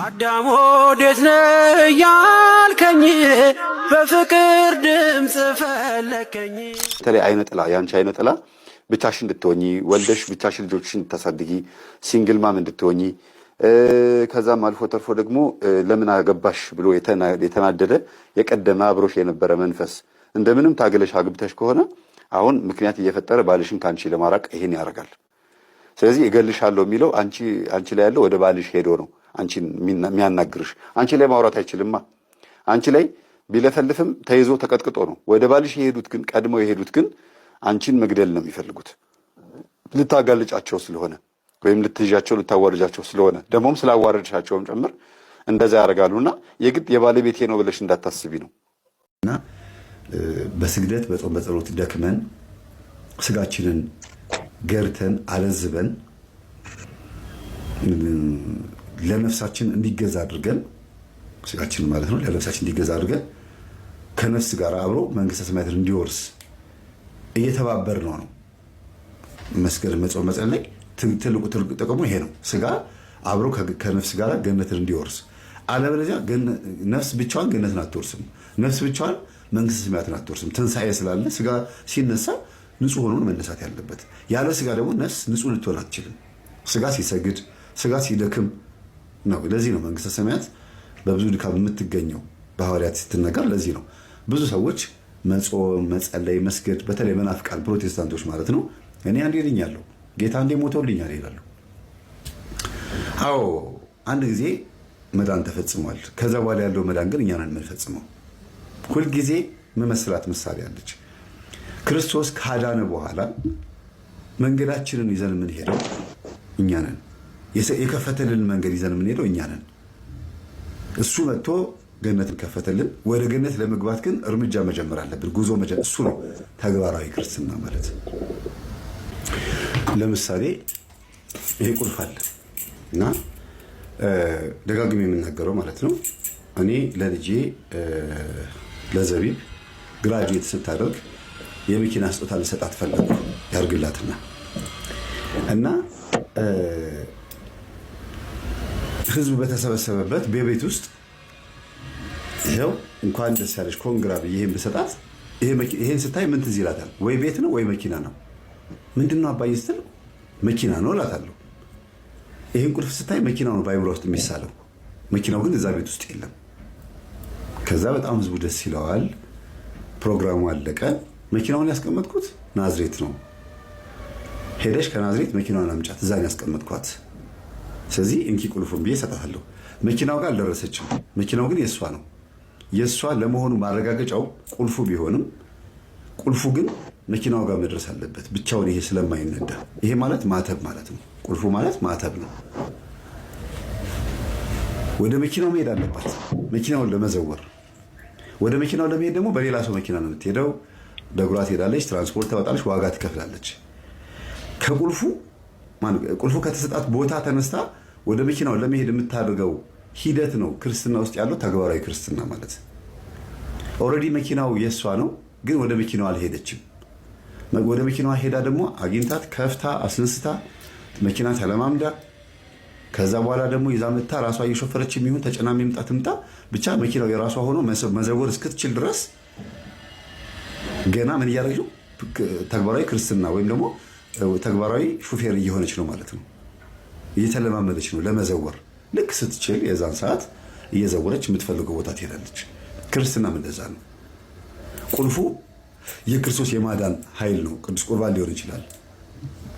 አዳም ወዴት ነህ ያልከኝ በፍቅር ድምፅ ፈለከኝ። በተለይ አይነ ጥላ ያንቺ አይነ ጥላ ብቻሽን እንድትሆኚ ወልደሽ ብቻሽን ልጆችሽን እንድታሳድጊ ሲንግል ማም እንድትሆኚ ከዛም አልፎ ተርፎ ደግሞ ለምን አገባሽ ብሎ የተናደደ የቀደመ አብሮሽ የነበረ መንፈስ እንደምንም ታገለሽ አግብተሽ ከሆነ አሁን ምክንያት እየፈጠረ ባልሽን ካንቺ ለማራቅ ይሄን ያደርጋል። ስለዚህ እገልሻለሁ የሚለው አንቺ ላይ ያለው ወደ ባልሽ ሄዶ ነው አንቺን የሚያናግርሽ። አንቺ ላይ ማውራት አይችልማ። አንቺ ላይ ቢለፈልፍም ተይዞ ተቀጥቅጦ ነው። ወደ ባልሽ የሄዱት ግን ቀድመው የሄዱት ግን አንቺን መግደል ነው የሚፈልጉት። ልታጋልጫቸው ስለሆነ ወይም ልትይዣቸው ልታዋርጃቸው ስለሆነ ደግሞም ስላዋረድሻቸውም ጭምር እንደዛ ያደርጋሉና የግድ የባለቤቴ ነው ብለሽ እንዳታስቢ ነው። እና በስግደት በጾም በጸሎት ደክመን ስጋችንን ገርተን አለዝበን ለነፍሳችን እንዲገዛ አድርገን ስጋችን ማለት ነው ለነፍሳችን እንዲገዛ አድርገን ከነፍስ ጋር አብሮ መንግስተ ሰማያትን እንዲወርስ እየተባበር ነው። መስገድ መጾም መጸለይ ትልቁ ጥቅሙ ይሄ ነው። ስጋ አብሮ ከነፍስ ጋር ገነትን እንዲወርስ። አለበለዚያ ነፍስ ብቻዋን ገነትን አትወርስም። ነፍስ ብቻዋን መንግስተ ሰማያትን አትወርስም። ትንሣኤ ስላለ ስጋ ሲነሳ ንጹህ ሆኖ መነሳት ያለበት። ያለ ስጋ ደግሞ ነፍስ ንጹህ ልትሆን አትችልም። ስጋ ሲሰግድ ስጋ ሲደክም ነው። ለዚህ ነው መንግስተ ሰማያት በብዙ ድካም የምትገኘው በሐዋርያት ስትነገር። ለዚህ ነው ብዙ ሰዎች መጾም መጸለይ መስገድ በተለይ መናፍቃን ፕሮቴስታንቶች ማለት ነው እኔ አንዴ ድኛለሁ ጌታ አንዴ ሞቶልኛል ይላሉ። አዎ አንድ ጊዜ መዳን ተፈጽሟል። ከዛ በኋላ ያለው መዳን ግን እኛ ነን የምንፈጽመው። ሁልጊዜ መመስላት ምሳሌ አለች። ክርስቶስ ካዳነ በኋላ መንገዳችንን ይዘን የምንሄደው እኛ ነን። የከፈተልን መንገድ ይዘን የምንሄደው እኛ ነን። እሱ መጥቶ ገነትን ከፈተልን። ወደ ገነት ለመግባት ግን እርምጃ መጀመር አለብን። ጉዞ መጀመር እሱ ነው ተግባራዊ ክርስትና ማለት። ለምሳሌ ይሄ ቁልፍ አለ እና ደጋግሜ የምናገረው ማለት ነው እኔ ለልጄ ለዘቢብ ግራጁዌት ስታደርግ የመኪና ስጦታ ልሰጣት ፈለጉ ያርግላትና እና ህዝብ በተሰበሰበበት በቤት ውስጥ ይኸው እንኳን ደስ ያለሽ ኮንግራ ብዬ ይሄን ብሰጣት ይሄን ስታይ ምን ትዝ ይላታል? ወይ ቤት ነው ወይ መኪና ነው። ምንድነው አባዬ ስትል መኪና ነው እላታለሁ። ይሄን ቁልፍ ስታይ መኪናው ነው በአይምሮ ውስጥ የሚሳለው። መኪናው ግን እዛ ቤት ውስጥ የለም። ከዛ በጣም ህዝቡ ደስ ይለዋል። ፕሮግራሙ አለቀ። መኪናውን ያስቀመጥኩት ናዝሬት ነው። ሄደሽ ከናዝሬት መኪናውን አምጫት እዛ ነው ያስቀመጥኳት። ስለዚህ እንኪ ቁልፉን ብዬ እሰጣታለሁ። መኪናው ጋር አልደረሰችም። መኪናው ግን የእሷ ነው። የእሷ ለመሆኑ ማረጋገጫው ቁልፉ ቢሆንም ቁልፉ ግን መኪናው ጋር መድረስ አለበት ብቻውን ይሄ ስለማይነዳ። ይሄ ማለት ማተብ ማለት ነው። ቁልፉ ማለት ማተብ ነው። ወደ መኪናው መሄድ አለባት መኪናውን ለመዘወር። ወደ መኪናው ለመሄድ ደግሞ በሌላ ሰው መኪና ነው የምትሄደው። በእግሯ ትሄዳለች፣ ትራንስፖርት ታወጣለች፣ ዋጋ ትከፍላለች። ቁልፉ ከተሰጣት ቦታ ተነስታ ወደ መኪናው ለመሄድ የምታደርገው ሂደት ነው ክርስትና ውስጥ ያለው ተግባራዊ ክርስትና ማለት። ኦልሬዲ መኪናው የእሷ ነው፣ ግን ወደ መኪናው አልሄደችም። ወደ መኪናዋ ሄዳ ደግሞ አግኝታት ከፍታ አስነስታ መኪና ተለማምዳ ከዛ በኋላ ደግሞ ይዛ መታ ራሷ እየሾፈረች የሚሆን ተጨናሚ ትምጣ ብቻ መኪናው የራሷ ሆኖ መዘወር እስክትችል ድረስ ገና ምን እያደረገችው ተግባራዊ ክርስትና ወይም ደግሞ ተግባራዊ ሹፌር እየሆነች ነው ማለት ነው። እየተለማመደች ነው ለመዘወር። ልክ ስትችል የዛን ሰዓት እየዘወረች የምትፈልገው ቦታ ትሄዳለች። ክርስትናም እንደዛ ነው። ቁልፉ የክርስቶስ የማዳን ኃይል ነው። ቅዱስ ቁርባን ሊሆን ይችላል፣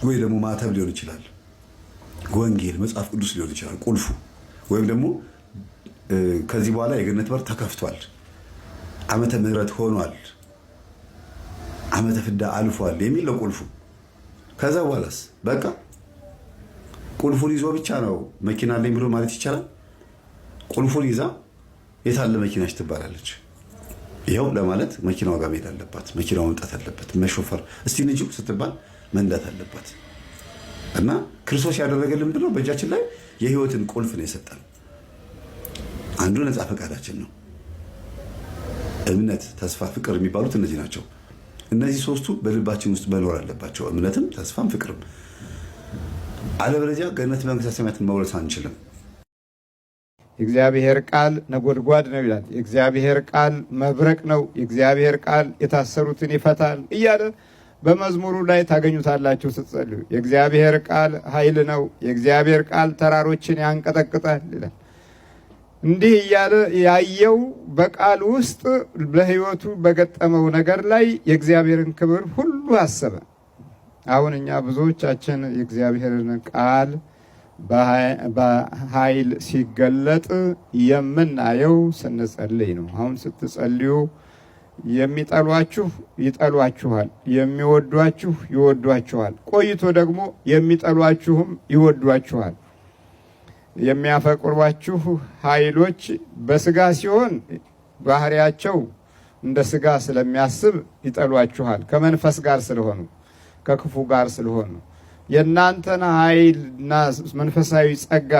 ወይ ደግሞ ማተብ ሊሆን ይችላል፣ ወንጌል መጽሐፍ ቅዱስ ሊሆን ይችላል ቁልፉ። ወይም ደግሞ ከዚህ በኋላ የገነት በር ተከፍቷል፣ ዓመተ ምሕረት ሆኗል፣ ዓመተ ፍዳ አልፏል የሚል ነው ቁልፉ። ከዛ በኋላስ በቃ ቁልፉን ይዞ ብቻ ነው መኪና አለኝ ብሎ ማለት ይቻላል። ቁልፉን ይዛ የታለ መኪናሽ ትባላለች። ይኸው ለማለት መኪናው ጋር መሄድ አለባት። መኪናው መምጣት አለበት። መሾፈር እስቲ ንጂው ስትባል መንዳት አለባት። እና ክርስቶስ ያደረገልን ምንድን ነው? በእጃችን ላይ የህይወትን ቁልፍ ነው የሰጠን። አንዱ ነፃ ፈቃዳችን ነው። እምነት፣ ተስፋ፣ ፍቅር የሚባሉት እነዚህ ናቸው። እነዚህ ሶስቱ በልባችን ውስጥ መኖር አለባቸው። እምነትም፣ ተስፋም፣ ፍቅርም። አለበለዚያ ገነት መንግስተ ሰማያትን መውረስ አንችልም። የእግዚአብሔር ቃል ነጎድጓድ ነው ይላል። የእግዚአብሔር ቃል መብረቅ ነው። የእግዚአብሔር ቃል የታሰሩትን ይፈታል እያለ በመዝሙሩ ላይ ታገኙታላችሁ ስትጸልዩ። የእግዚአብሔር ቃል ኃይል ነው። የእግዚአብሔር ቃል ተራሮችን ያንቀጠቅጣል ይላል። እንዲህ እያለ ያየው በቃል ውስጥ ለሕይወቱ በገጠመው ነገር ላይ የእግዚአብሔርን ክብር ሁሉ አሰበ። አሁን እኛ ብዙዎቻችን የእግዚአብሔርን ቃል በኃይል ሲገለጥ የምናየው ስንጸልይ ነው። አሁን ስትጸልዩ የሚጠሏችሁ ይጠሏችኋል፣ የሚወዷችሁ ይወዷችኋል፣ ቆይቶ ደግሞ የሚጠሏችሁም ይወዷችኋል። የሚያፈቅሯችሁ ኃይሎች በስጋ ሲሆን ባህሪያቸው እንደ ስጋ ስለሚያስብ ይጠሏችኋል፣ ከመንፈስ ጋር ስለሆኑ ከክፉ ጋር ስለሆኑ። የእናንተን ኃይልና መንፈሳዊ ጸጋ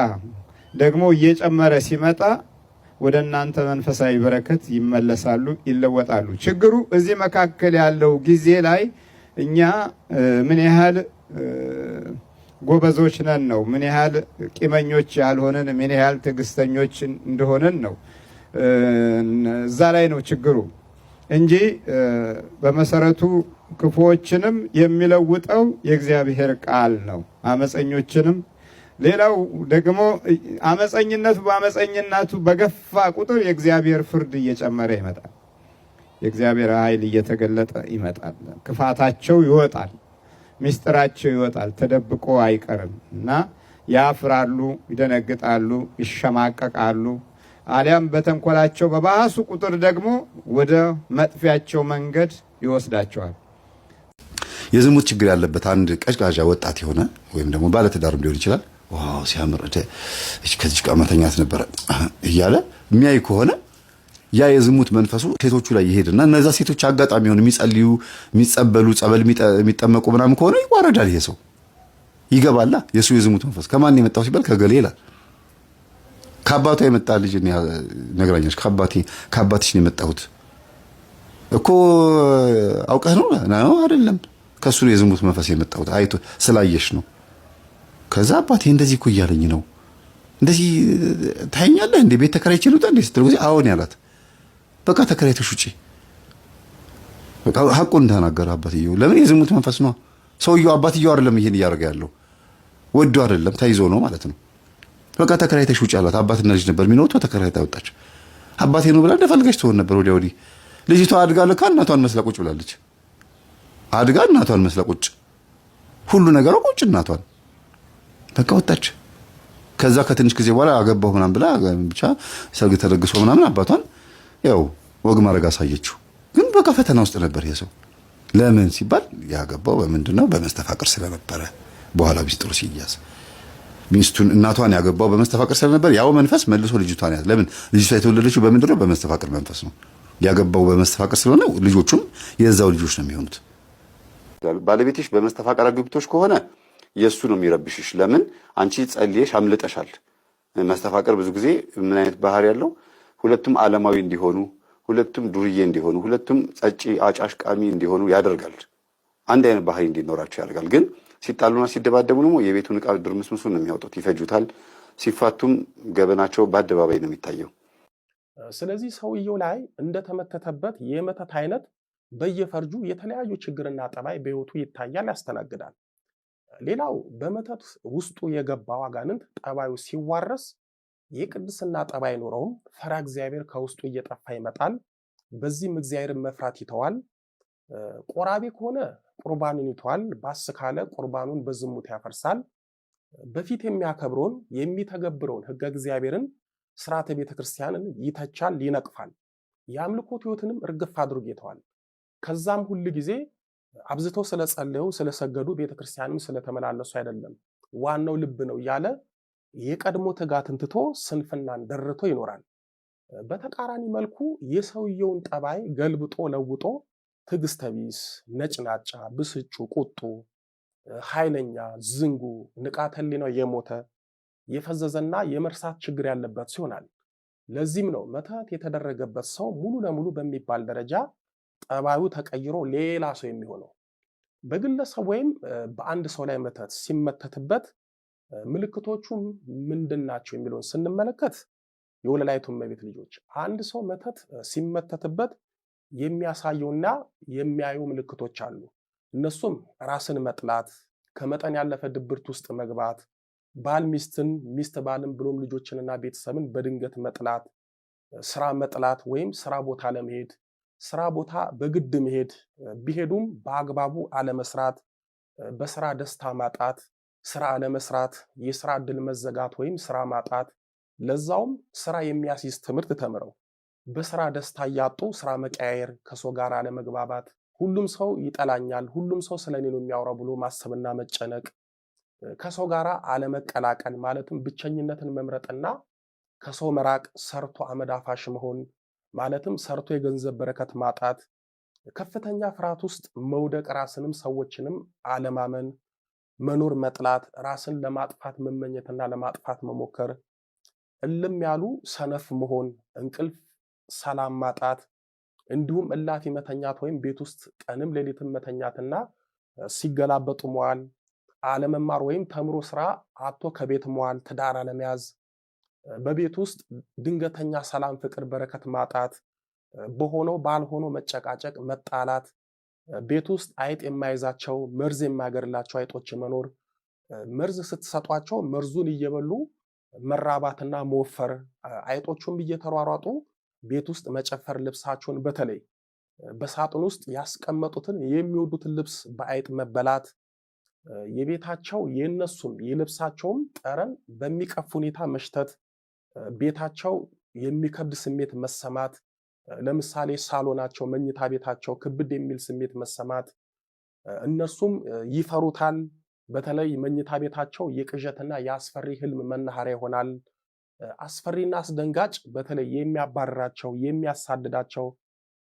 ደግሞ እየጨመረ ሲመጣ ወደ እናንተ መንፈሳዊ በረከት ይመለሳሉ፣ ይለወጣሉ። ችግሩ እዚህ መካከል ያለው ጊዜ ላይ እኛ ምን ያህል ጎበዞች ነን ነው፣ ምን ያህል ቂመኞች ያልሆነን፣ ምን ያህል ትዕግስተኞች እንደሆነን ነው። እዛ ላይ ነው ችግሩ እንጂ በመሰረቱ ክፉዎችንም የሚለውጠው የእግዚአብሔር ቃል ነው፣ አመፀኞችንም። ሌላው ደግሞ አመፀኝነቱ በአመፀኝነቱ በገፋ ቁጥር የእግዚአብሔር ፍርድ እየጨመረ ይመጣል። የእግዚአብሔር ኃይል እየተገለጠ ይመጣል። ክፋታቸው ይወጣል፣ ምስጢራቸው ይወጣል፣ ተደብቆ አይቀርም እና ያፍራሉ፣ ይደነግጣሉ፣ ይሸማቀቃሉ። አሊያም በተንኮላቸው በባሱ ቁጥር ደግሞ ወደ መጥፊያቸው መንገድ ይወስዳቸዋል። የዝሙት ችግር ያለበት አንድ ቀዥቃዣ ወጣት የሆነ ወይም ደግሞ ባለትዳርም ሊሆን ይችላል። ዋው ሲያምር ከዚህ ጋር መተኛት ነበረ እያለ የሚያይ ከሆነ ያ የዝሙት መንፈሱ ሴቶቹ ላይ ይሄድና እነዛ ሴቶች አጋጣሚ ሆነ የሚጸልዩ፣ የሚጸበሉ፣ ጸበል የሚጠመቁ ምናምን ከሆነ ይዋረዳል። ይሄ ሰው ይገባላ። የሱ የዝሙት መንፈስ ከማን የመጣው ሲባል ከገሌ ይላል። ከአባቷ የመጣ ልጅ ነግራኛች። ከአባትሽ ነው የመጣሁት እኮ አውቀህ ነው? አይደለም፣ ከሱ የዝሙት መንፈስ የመጣሁት አይቶ ስላየሽ ነው። ከዛ አባቴ እንደዚህ እኮ እያለኝ ነው፣ እንደዚህ ታየኛለህ እንዴ? ቤት ተከራይቼ ልውጣ እንዴ ስትለው ጊዜ አዎን ያላት። በቃ ተከራይተሽ ውጪ። በቃ ሐቁን ተናገረ አባትየው። ለምን? የዝሙት መንፈስ ነው። ሰውየው አባትየው አይደለም ይሄን እያደረገ ያለው፣ ወዶ አይደለም ተይዞ ነው ማለት ነው። በቃ ተከራይተሽ ውጪ አላት። አባትና ልጅ ነበር የሚኖሩት። ተከራይታ ወጣች። አባቴ ነው ብላ እንደፈልገች ትሆን ነበር ወዲያ ወዲህ። ልጅቷ አድጋ ለካ እናቷን መስላ ቁጭ ብላለች። አድጋ እናቷን መስላ ቁጭ፣ ሁሉ ነገሯ ቁጭ እናቷን። በቃ ወጣች። ከዛ ከትንሽ ጊዜ በኋላ አገባሁ ምናምን ብላ ብቻ ሰርግ ተደግሶ ምናምን አባቷን ያው ወግ ማድረግ አሳየችው። ግን በቃ ፈተና ውስጥ ነበር ይሄ ሰው። ለምን ሲባል ያገባው በምንድነው? በመስተፋቅር ስለነበረ። በኋላ ቢስጥሩ ሲያዝ ሚስቱን እናቷን ያገባው በመስተፋቅር ስለነበር ያው መንፈስ መልሶ ልጅቷን ያዝ። ለምን? ልጅቷ የተወለደችው በምንድነው? በመስተፋቅር መንፈስ ነው። ያገባው በመስተፋቅር ስለሆነ ልጆቹም የዛው ልጆች ነው የሚሆኑት። ባለቤትሽ በመስተፋቅር አግብቶሽ ከሆነ የሱ ነው የሚረብሽሽ። ለምን? አንቺ ጸልየሽ አምልጠሻል። መስተፋቅር ብዙ ጊዜ ምን አይነት ባህሪ ያለው? ሁለቱም ዓለማዊ እንዲሆኑ፣ ሁለቱም ዱርዬ እንዲሆኑ፣ ሁለቱም ጸጪ አጫሽ ቃሚ እንዲሆኑ ያደርጋል። አንድ አይነት ባህሪ እንዲኖራቸው ያደርጋል። ግን ሲጣሉና ሲደባደቡ ደግሞ የቤቱን ዕቃ ድርምስምሱን ነው የሚያወጡት፣ ይፈጁታል። ሲፋቱም ገበናቸው በአደባባይ ነው የሚታየው። ስለዚህ ሰውየው ላይ እንደተመተተበት የመተት አይነት በየፈርጁ የተለያዩ ችግርና ጠባይ በህይወቱ ይታያል፣ ያስተናግዳል። ሌላው በመተት ውስጡ የገባው አጋንንት ጠባዩ ሲዋረስ የቅድስና ጠባይ አይኖረውም። ፈራ እግዚአብሔር ከውስጡ እየጠፋ ይመጣል። በዚህም እግዚአብሔርን መፍራት ይተዋል። ቆራቢ ከሆነ ቁርባኑን ይተዋል። ባስ ካለ ቁርባኑን በዝሙት ያፈርሳል። በፊት የሚያከብረውን የሚተገብረውን ሕገ እግዚአብሔርን ስርዓተ ቤተክርስቲያንን ይተቻል፣ ይነቅፋል። የአምልኮት ሕይወትንም እርግፍ አድርጎ ይተዋል። ከዛም ሁሉ ጊዜ አብዝተው ስለጸለዩ ስለሰገዱ ቤተክርስቲያንም ስለተመላለሱ አይደለም፣ ዋናው ልብ ነው እያለ የቀድሞ ትጋትን ትቶ ስንፍናን ደርቶ ይኖራል። በተቃራኒ መልኩ የሰውየውን ጠባይ ገልብጦ ለውጦ ትዕግስተ ቢስ፣ ነጭናጫ፣ ብስጩ፣ ቁጡ፣ ኃይለኛ፣ ዝንጉ፣ ንቃተ ህሊናው የሞተ የፈዘዘና የመርሳት ችግር ያለበት ሲሆናል። ለዚህም ነው መተት የተደረገበት ሰው ሙሉ ለሙሉ በሚባል ደረጃ ጠባዩ ተቀይሮ ሌላ ሰው የሚሆነው። በግለሰብ ወይም በአንድ ሰው ላይ መተት ሲመተትበት ምልክቶቹ ምንድናቸው የሚለውን ስንመለከት የወለላይቱ እመቤት ልጆች አንድ ሰው መተት ሲመተትበት የሚያሳየውና የሚያየው ምልክቶች አሉ። እነሱም ራስን መጥላት፣ ከመጠን ያለፈ ድብርት ውስጥ መግባት፣ ባል ሚስትን፣ ሚስት ባልን ብሎም ልጆችንና ቤተሰብን በድንገት መጥላት፣ ስራ መጥላት ወይም ስራ ቦታ ለመሄድ፣ ስራ ቦታ በግድ መሄድ፣ ቢሄዱም በአግባቡ አለመስራት፣ በስራ ደስታ ማጣት፣ ስራ አለመስራት፣ የስራ እድል መዘጋት ወይም ስራ ማጣት፣ ለዛውም ስራ የሚያስይዝ ትምህርት ተምረው በስራ ደስታ እያጡ ስራ መቀያየር፣ ከሰው ጋር አለመግባባት፣ ሁሉም ሰው ይጠላኛል፣ ሁሉም ሰው ስለኔ ነው የሚያወራው ብሎ ማሰብና መጨነቅ፣ ከሰው ጋር አለመቀላቀል ማለትም ብቸኝነትን መምረጥና ከሰው መራቅ፣ ሰርቶ አመዳፋሽ መሆን ማለትም ሰርቶ የገንዘብ በረከት ማጣት፣ ከፍተኛ ፍርሃት ውስጥ መውደቅ፣ ራስንም ሰዎችንም አለማመን፣ መኖር መጥላት፣ ራስን ለማጥፋት መመኘትና ለማጥፋት መሞከር፣ እልም ያሉ ሰነፍ መሆን፣ እንቅልፍ ሰላም ማጣት፣ እንዲሁም እላፊ መተኛት ወይም ቤት ውስጥ ቀንም ሌሊትም መተኛትና ሲገላበጡ መዋል፣ አለመማር ወይም ተምሮ ስራ አጥቶ ከቤት መዋል፣ ትዳር አለመያዝ፣ በቤት ውስጥ ድንገተኛ ሰላም፣ ፍቅር፣ በረከት ማጣት፣ በሆነው ባልሆነው መጨቃጨቅ፣ መጣላት፣ ቤት ውስጥ አይጥ የማይዛቸው መርዝ የማይገድላቸው አይጦች መኖር፣ መርዝ ስትሰጧቸው መርዙን እየበሉ መራባትና መወፈር፣ አይጦቹም እየተሯሯጡ ቤት ውስጥ መጨፈር፣ ልብሳቸውን በተለይ በሳጥን ውስጥ ያስቀመጡትን የሚወዱትን ልብስ በአይጥ መበላት፣ የቤታቸው የነሱም የልብሳቸውም ጠረን በሚቀፍ ሁኔታ መሽተት፣ ቤታቸው የሚከብድ ስሜት መሰማት፣ ለምሳሌ ሳሎናቸው፣ መኝታ ቤታቸው ክብድ የሚል ስሜት መሰማት፣ እነሱም ይፈሩታል። በተለይ መኝታ ቤታቸው የቅዠትና የአስፈሪ ህልም መናኸሪያ ይሆናል። አስፈሪና አስደንጋጭ በተለይ የሚያባርራቸው፣ የሚያሳድዳቸው፣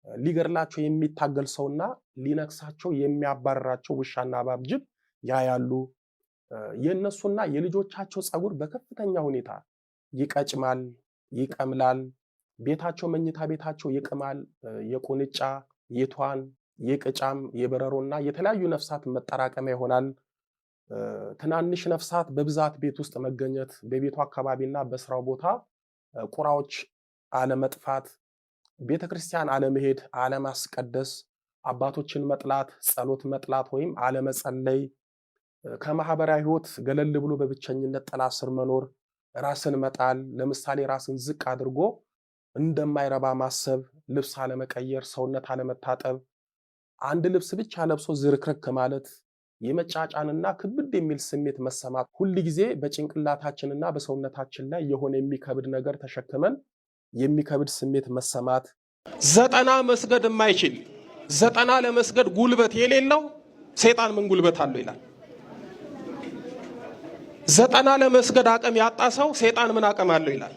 ሊገድላቸው የሚታገል ሰውና ሊነክሳቸው የሚያባርራቸው ውሻና እባብ፣ ጅብ ያያሉ። የእነሱና የልጆቻቸው ፀጉር በከፍተኛ ሁኔታ ይቀጭማል፣ ይቀምላል። ቤታቸው መኝታ ቤታቸው ይቅማል። የቁንጫ፣ የቷን፣ የቅጫም፣ የበረሮና የተለያዩ ነፍሳት መጠራቀሚያ ይሆናል። ትናንሽ ነፍሳት በብዛት ቤት ውስጥ መገኘት፣ በቤቱ አካባቢና በስራው ቦታ ቁራዎች አለመጥፋት፣ ቤተክርስቲያን አለመሄድ፣ አለማስቀደስ፣ አባቶችን መጥላት፣ ጸሎት መጥላት ወይም አለመጸለይ፣ ከማህበራዊ ህይወት ገለል ብሎ በብቸኝነት ጥላ ስር መኖር፣ ራስን መጣል፣ ለምሳሌ ራስን ዝቅ አድርጎ እንደማይረባ ማሰብ፣ ልብስ አለመቀየር፣ ሰውነት አለመታጠብ፣ አንድ ልብስ ብቻ ለብሶ ዝርክርክ ማለት፣ የመጫጫንና ክብድ የሚል ስሜት መሰማት፣ ሁል ጊዜ በጭንቅላታችንና በሰውነታችን ላይ የሆነ የሚከብድ ነገር ተሸክመን የሚከብድ ስሜት መሰማት፣ 90 መስገድ የማይችል 90 ለመስገድ ጉልበት የሌለው ሰይጣን ምን ጉልበት አለው ይላል። 90 ለመስገድ አቅም ያጣ ሰው ሰይጣን ምን አቅም አለው ይላል።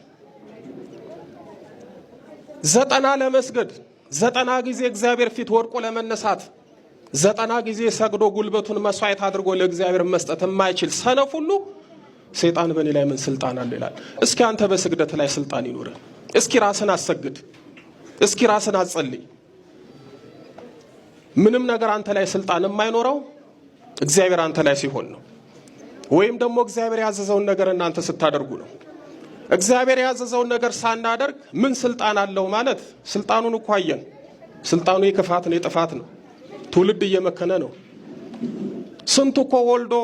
90 ለመስገድ 90 ጊዜ እግዚአብሔር ፊት ወድቆ ለመነሳት 90 ጊዜ ሰግዶ ጉልበቱን መስዋዕት አድርጎ ለእግዚአብሔር መስጠት የማይችል ሰነፍ ሁሉ ሰይጣን በእኔ ላይ ምን ስልጣን አለው ይላል። እስኪ አንተ በስግደት ላይ ስልጣን ይኖር። እስኪ ራስን አሰግድ። እስኪ ራስን አጸልይ። ምንም ነገር አንተ ላይ ስልጣን የማይኖረው እግዚአብሔር አንተ ላይ ሲሆን ነው። ወይም ደግሞ እግዚአብሔር ያዘዘውን ነገር እናንተ ስታደርጉ ነው። እግዚአብሔር ያዘዘውን ነገር ሳናደርግ ምን ስልጣን አለው ማለት ስልጣኑን እኮ አየን። ስልጣኑ የክፋት ነው፣ የጥፋት ነው። ትውልድ እየመከነ ነው። ስንቱ እኮ ወልዶ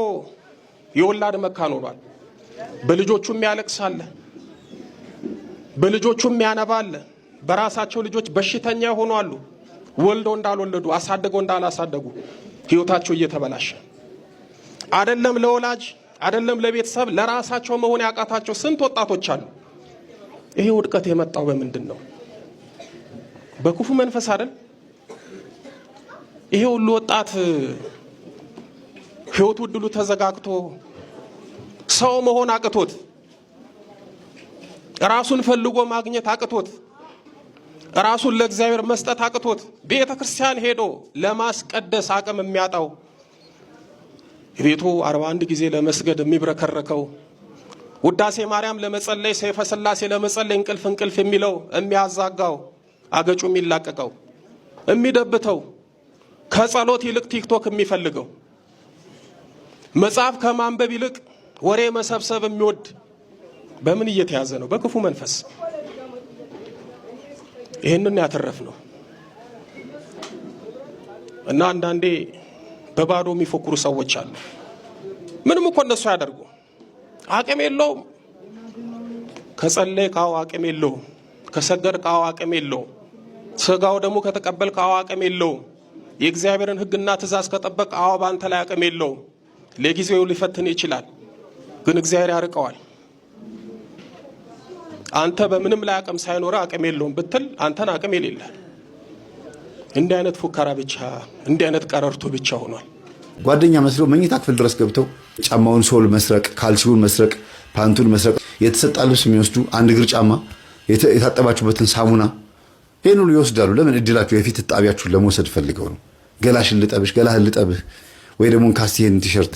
የወላድ መካን ሆኗል። በልጆቹም ያለቅሳል፣ በልጆቹም ያነባል። በራሳቸው ልጆች በሽተኛ ሆኗሉ። ወልደው እንዳልወለዱ፣ አሳደገው እንዳላሳደጉ ህይወታቸው እየተበላሸ አይደለም ለወላጅ አይደለም ለቤተሰብ ለራሳቸው መሆን ያቃታቸው ስንት ወጣቶች አሉ። ይሄ ውድቀት የመጣው በምንድን ነው? በክፉ መንፈስ አይደል? ይሄ ሁሉ ወጣት ህይወቱ ድሉ ተዘጋግቶ ሰው መሆን አቅቶት ራሱን ፈልጎ ማግኘት አቅቶት ራሱን ለእግዚአብሔር መስጠት አቅቶት ቤተ ክርስቲያን ሄዶ ለማስቀደስ አቅም የሚያጣው ቤቱ 41 ጊዜ ለመስገድ የሚብረከረከው ውዳሴ ማርያም ለመጸለይ ሰይፈ ሥላሴ ለመጸለይ እንቅልፍ የሚለው የሚያዛጋው አገጩ የሚላቀቀው የሚደብተው ከጸሎት ይልቅ ቲክቶክ የሚፈልገው መጽሐፍ ከማንበብ ይልቅ ወሬ መሰብሰብ የሚወድ በምን እየተያዘ ነው? በክፉ መንፈስ። ይህንን ያተረፍነው እና አንዳንዴ በባዶ የሚፎክሩ ሰዎች አሉ። ምንም እኮ እነሱ ያደርጉ አቅም የለውም። ከጸለይ ካው አቅም የለውም። ከሰገድ ካው አቅም የለውም። ስጋው ደግሞ ከተቀበል ካው አቅም የለውም። የእግዚአብሔርን ሕግና ትእዛዝ ከጠበቅ አዎ ባንተ ላይ አቅም የለውም። ለጊዜው ሊፈትን ይችላል፣ ግን እግዚአብሔር ያርቀዋል። አንተ በምንም ላይ አቅም ሳይኖር አቅም የለውም ብትል አንተን አቅም የሌለ እንዲህ አይነት ፉከራ ብቻ እንዲህ አይነት ቀረርቶ ብቻ ሆኗል። ጓደኛ መስለው መኝታ ክፍል ድረስ ገብተው ጫማውን ሶል መስረቅ፣ ካልሲውን መስረቅ፣ ፓንቱን መስረቅ፣ የተሰጣ ልብስ የሚወስዱ አንድ እግር ጫማ፣ የታጠባችሁበትን ሳሙና ይህን ሁሉ ይወስዳሉ። ለምን? እድላችሁ የፊት እጣቢያችሁን ለመውሰድ ፈልገው ነው። ገላሽን ልጠብሽ፣ ገላህን ልጠብህ፣ ወይ ደግሞ ካስቲህን ቲሸርት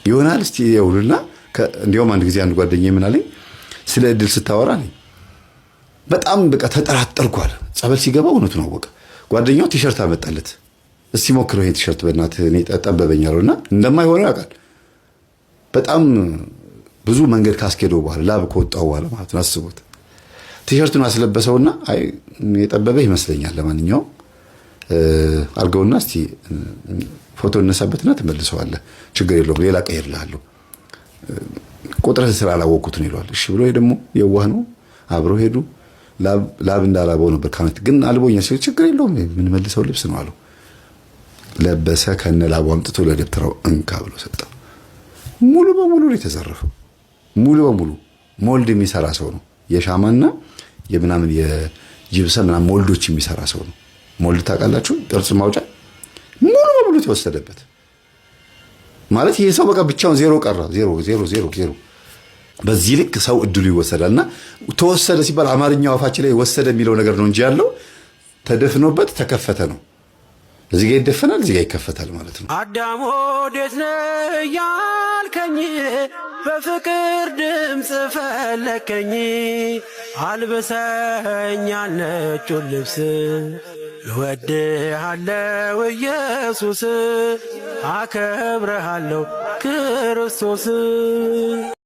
ይሆናል። እስቲ ይውልና እንዲያውም አንድ ጊዜ አንድ ጓደኛ ምን አለኝ፣ ስለ እድል ስታወራ ነኝ በጣም በቃ ተጠራጠርኳል። ጸበል ሲገባ እውነቱን አወቀ። ጓደኛው ቲሸርት አመጣለት። እስቲ ሞክረው ይሄን ቲሸርት በእናትህ እኔ ጠበበኛለሁና እንደማይሆነው ያውቃል። በጣም ብዙ መንገድ ካስኬደው በኋላ ላብ ከወጣው በኋላ ማለት ነው። አስቡት። ቲሸርቱን አስለበሰውና አይ የጠበበህ ይመስለኛል፣ ለማንኛውም አርገውና እስቲ ፎቶ እነሳበትና ትመልሰዋለህ፣ ችግር የለውም ሌላ ቀይርልሃለሁ፣ ቁጥርህ ስላላወቅኩት ነው ይለዋል። እሺ ብሎ ደግሞ የዋህ ነው። አብረው ሄዱ። ላብ እንዳላበው ነበር ካመት ግን አልቦኛ ሲል ችግር የለውም ምን መልሰው ልብስ ነው አለው። ለበሰ። ከነ ላቡ አምጥቶ ለደብተራው እንካ ብሎ ሰጠው። ሙሉ በሙሉ ነው የተዘረፈው። ሙሉ በሙሉ ሞልድ የሚሰራ ሰው ነው። የሻማና የምናምን የጂፕሰም ምናምን ሞልዶች የሚሰራ ሰው ነው። ሞልድ ታውቃላችሁ? ቅርጽ ማውጫ ሙሉ በሙሉ ተወሰደበት። ማለት ይሄ ሰው በቃ ብቻውን ዜሮ ቀረ። ዜሮ። በዚህ ልክ ሰው እድሉ ይወሰዳልና ተወሰደ ሲባል አማርኛው አፋችን ላይ ወሰደ የሚለው ነገር ነው እንጂ ያለው ተደፍኖበት ተከፈተ ነው። እዚህ ጋር ይደፈናል፣ እዚህ ጋር ይከፈታል ማለት ነው። አዳም ወዴት ነህ ያልከኝ በፍቅር ድምፅ ፈለከኝ፣ አልብሰኝ ነጩን ልብስ እወድሃለሁ ኢየሱስ፣ አከብረሃለሁ ክርስቶስ።